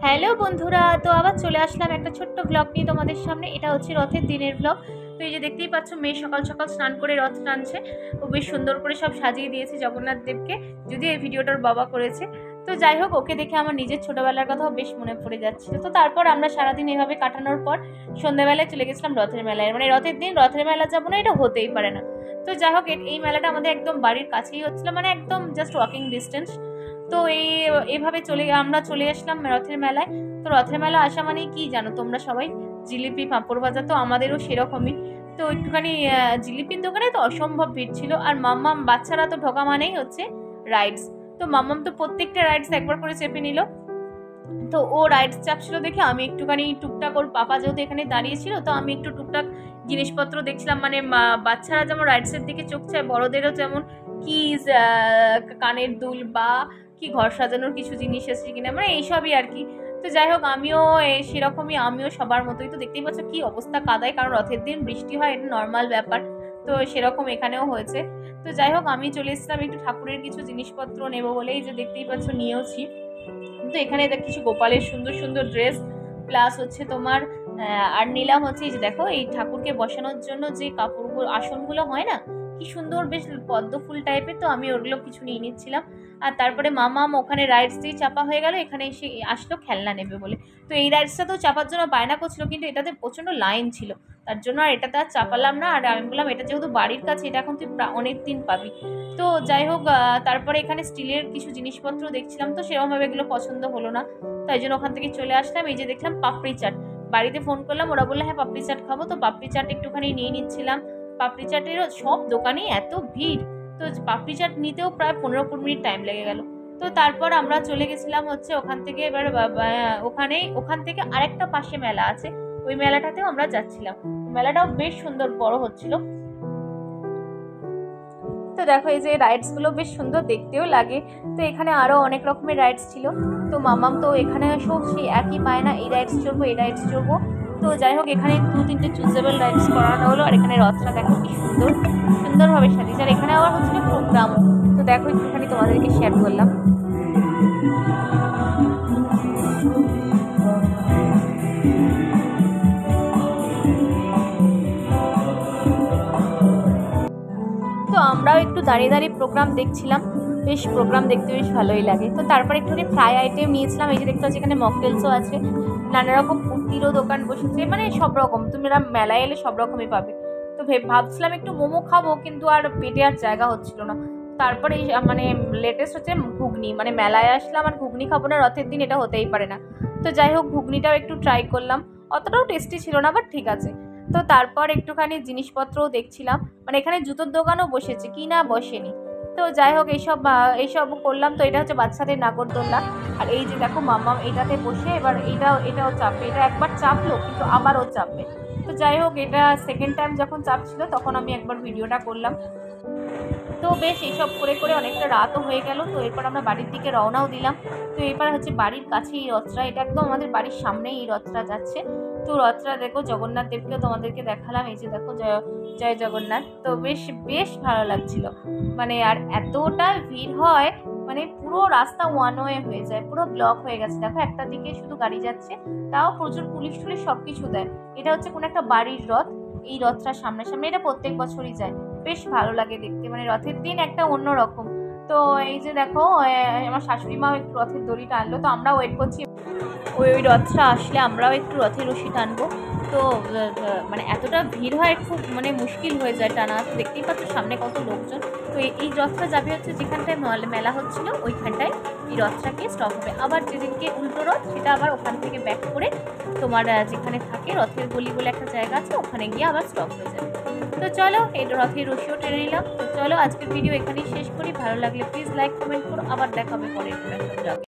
Hello বন্ধুরা, তো আবার চলে আসলাম একটা ছোট্ট ব্লগ নিয়ে তোমাদের সামনে। এটা হচ্ছে রথের দিনের ব্লগ। তো এই যে দেখতেই পাচ্ছ, মেয়ে সকাল সকাল স্নান করে রথ টানছে। ও বেশ সুন্দর করে সব সাজিয়ে দিয়েছে জগন্নাথ দেবকে, যদিও এই ভিডিওটার বাবা করেছে। তো যাই হোক, ওকে দেখে আমার নিজের ছোটবেলার কথাও বেশ মনে পড়ে যাচ্ছিল। তো তারপর আমরা সারাদিন এভাবে কাটানোর পর সন্ধ্যাবেলায় চলে গেছিলাম রথের মেলায়। মানে রথের দিন রথের মেলা যাবো না, এটা হতেই পারে না। তো যাই হোক, এই মেলাটা আমাদের একদম বাড়ির কাছেই হচ্ছিল, মানে একদম জাস্ট ওয়াকিং ডিস্টেন্স। তো এইভাবে আমরা চলে আসলাম রথের মেলায়। তো রথের মেলা আসা মানেই কি জানো তোমরা সবাই, জিলিপি পাঁপড় ভাজা। তো আমাদেরও সেরকমই। তো একটুখানি জিলিপির দোকানে তো অসম্ভব ভিড় ছিল। আর মাম্মাম, বাচ্চারা তো ঢোকা মানেই হচ্ছে রাইডস। তো মাম্মাম তো প্রত্যেকটা রাইডস একবার করে চেপে নিল। তো ও রাইডস চাপছিল দেখে আমি একটুখানি টুকটাক, ওর পাপা যেহেতু এখানে দাঁড়িয়েছিল, তো আমি একটু টুকটাক জিনিসপত্র দেখছিলাম। মানে বাচ্চারা যেমন রাইডসের দিকে চোখ চায়, বড়দেরও যেমন কিজ, কানের দুল বা কি ঘর সাজানোর কিছু জিনিস এসেছে কিনা, মানে এইসবই আর কি। তো যাই হোক, আমিও সেরকমই, আমিও সবার মতোই। তো দেখতেই পাচ্ছ কি অবস্থা কাদায়, কারণ রথের দিন বৃষ্টি হয়, এটা নর্মাল ব্যাপার। তো সেরকম এখানেও হয়েছে। তো যাই হোক, আমি চলে এসেছিলাম একটু ঠাকুরের কিছু জিনিসপত্র নেবো বলেই, যে দেখতেই পাচ্ছ নিয়েওছি। তো এখানে কিছু গোপালের সুন্দর সুন্দর ড্রেস, প্লাস হচ্ছে তোমার আর নিলাম হচ্ছে এই যে দেখো, এই ঠাকুরকে বসানোর জন্য যে কাপড়গুলো, আসনগুলো হয় না, কি সুন্দর বেশ পদ্ম ফুল টাইপের। তো আমি ওগুলো কিছু নিয়ে নিচ্ছিলাম। আর তারপরে মামাম ওখানে রাইডস দিয়ে চাপা হয়ে গেল, এখানে এসে আসলো খেলনা নেবে বলে। তো এই রাইডসটা তো চাপার জন্য বায়না করছিল, কিন্তু এটাতে প্রচণ্ড লাইন ছিল, তার জন্য আর এটাতে আর চাপালাম না। আর আমি বললাম এটা যেহেতু বাড়ির কাছে, এটা এখন তুই অনেক দিন পাবি। তো যাই হোক, তারপরে এখানে স্টিলের কিছু জিনিসপত্র দেখছিলাম, তো সেরকমভাবে এগুলো পছন্দ হলো না। তাই জন্য ওখান থেকে চলে আসলাম। এই যে দেখলাম পাপড়ি চাট, বাড়িতে ফোন করলাম, ওরা বললো হ্যাঁ পাপড়ি চাট খাবো। তো পাপড়ি চাট একটুখানি নিয়ে নিচ্ছিলাম। পাপড়ি চাটেরও সব দোকানেই এত ভিড়, তো পাপড়ি চাট নিতেও প্রায় 15-20 মিনিট টাইম লেগে গেল। তো তারপর আমরা চলে গেছিলাম হচ্ছে ওখান থেকে। এবার ওখান থেকে আরেকটা পাশে মেলা আছে, ওই মেলাটাতেও আমরা যাচ্ছিলাম। মেলাটাও বেশ সুন্দর বড় হচ্ছিল। তো দেখো, এই যে রাইডসগুলো বেশ সুন্দর দেখতেও লাগে। তো এখানে আরও অনেক রকমের রাইডস ছিল। তো মামাম তো এখানে সব সেই একই পায় না, এই রাইডস চড়বো এই রাইডস চড়বো। তো যাই হোক, এখানে 2-3টে চুজেবল রাইডস করানো হলো। আর এখানে রথটা দেখো কি সুন্দরভাবে সাজিয়েছে। আর এখানে আবার হচ্ছিল প্রোগ্রামও। তো দেখো, একটুখানি তোমাদেরকে শেয়ার করলাম। তো আমরাও একটু দাঁড়িয়ে দাঁড়িয়ে প্রোগ্রাম দেখছিলাম। বেশ প্রোগ্রাম দেখতে বেশ ভালোই লাগে। তো তারপর একটুখানি ফ্রাই আইটেম নিয়েছিলাম। এই যে দেখতে পাচ্ছি এখানে মকটেলসও আছে, নানা রকম কুর্তিরও দোকান বসেছে, মানে সব রকম, তুমি মেলায় এলে সব রকমই পাবে। তো ভাবছিলাম একটু মোমো খাবো, কিন্তু আর পেটে আর জায়গা হচ্ছিল না। তারপরে মানে লেটেস্ট হচ্ছে ঘুগনি, মানে মেলায় আসলাম আর ঘুগনি খাবো না রথের দিন, এটা হতেই পারে না। তো যাই হোক, ঘুগনিটাও একটু ট্রাই করলাম, অতটাও টেস্টি ছিল না, বাট ঠিক আছে। তো তারপর একটুখানি জিনিসপত্রও দেখছিলাম, মানে এখানে জুতোর দোকানও বসেছে, কি না বসেনি। তো যাই হোক, এইসব করলাম। তো এটা হচ্ছে বাচ্চাদের নাগরদোলনা। আর এই যে দেখো, মাম্মাম এটাতে বসে এবার এটাও চাপবে। এটা একবার চাপলো, কিন্তু আবারও চাপবে। তো যাই হোক, এটা সেকেন্ড টাইম যখন চাপছিল তখন আমি একবার ভিডিওটা করলাম। তো বেশ এইসব করে করে অনেকটা রাতও হয়ে গেল। তো এরপর আমরা বাড়ির দিকে রওনাও দিলাম। তো এবার হচ্ছে বাড়ির কাছে এই রথটা, এটা একদম আমাদের বাড়ির সামনেই এই রথটা যাচ্ছে। তো রথটা দেখো, জগন্নাথ দেবকেও তোমাদেরকে দেখালাম। এই যে দেখো, জয় জয় জগন্নাথ। তো বেশ বেশ ভালো লাগছিল। মানে আর এতটা ভিড় হয়, মানে পুরো রাস্তা ওয়ান ওয়ে হয়ে যায়, পুরো ব্লক হয়ে গেছে। দেখো, একটা দিকে শুধু গাড়ি যাচ্ছে, তাও প্রচুর পুলিশ টুলিশ সব কিছু দেয়। এটা হচ্ছে কোনো একটা বাড়ির রথ, এই রথটা সামনে এটা প্রত্যেক বছরই যায়। বেশ ভালো লাগে দেখতে, মানে রথের দিন একটা অন্য রকম। তো এই যে দেখো, আমার শাশুড়ি মাও একটু রথের দড়িটা আনলো, তো আমরা ওয়েট করছি ওই রথটা আসলে আমরাও একটু রথের রশি টানবো। তো মানে এতটা ভিড় হয়, খুব মানে মুশকিল হয়ে যায় টানা। তো দেখতেই পাচ্ছ সামনে কত লোকজন। তো এই রথটা যাবে হচ্ছে যেখানটায় মেলা হচ্ছিল, ওইখানটায় এই রথটাকে স্টপ হবে। আবার যেদিনকে উল্টো রথ, সেটা আবার ওখান থেকে ব্যাক করে তোমার যেখানে থাকে রথের গলি বলে একটা জায়গা আছে, ওখানে গিয়ে আবার স্টপ হয়ে যাবে। তো চলো, এই রথের রশিও টেনে নিলাম। তো চলো, আজকের ভিডিও এখানেই শেষ করি। ভালো লাগলে প্লিজ লাইক কমেন্ট করো। আবার দেখাবে পরের ব্লগে।